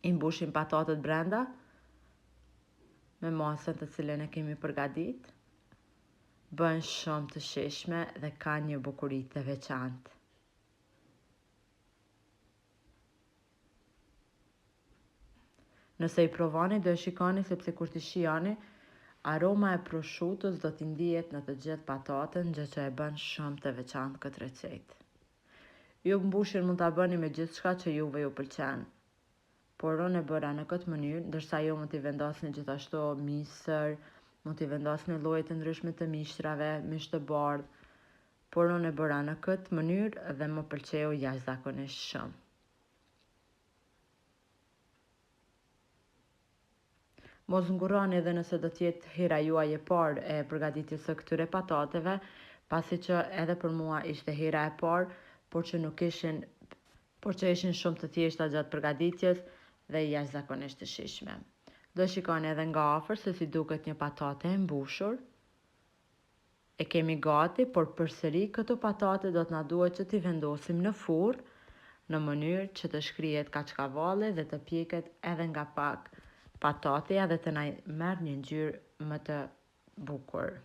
I mbushim patatet brenda me masën të cilën e kemi përgadit. Bën shumë të shijshme dhe ka një bukuri të veçantë. Nëse i provoni do e shikoni sepse kur t'i shijoni, aroma e prosciutos do t'i ndihet në të gjithë patatën, gjë që e bën shumë të veçantë këtë recetë. Ju mbushin mund t'a bëni me gjithçka që juve ju pëlqen. Por unë e bëra në këtë mënyrë, ndërsa ju mund t'i vendosni gjithashtu misër, mund t'i vendosni lloje të ndryshme të mishtrave, mish të bardhë. Por unë e bëra në këtë mënyrë dhe më pëlqeu jashtëzakonisht shumë. Mos ngurroni edhe nëse do t'jetë hera juaj e parë e përgatitjes së këtyre patateve, pasi që edhe për mua ishte hera e parë, por që ishin shumë të thjeshta gjatë përgatitjes dhe jashtëzakonisht të shijshme. Do shikoni edhe nga afër se si duket një patate e mbushur. E kemi gati, por përsëri këto patate do t'na duhet që t'i vendosim në furrë në mënyrë që të shkrihet kaçkavalli dhe të pjeket edhe nga pak patatja dhe të na merr një ngjyrë më të bukur.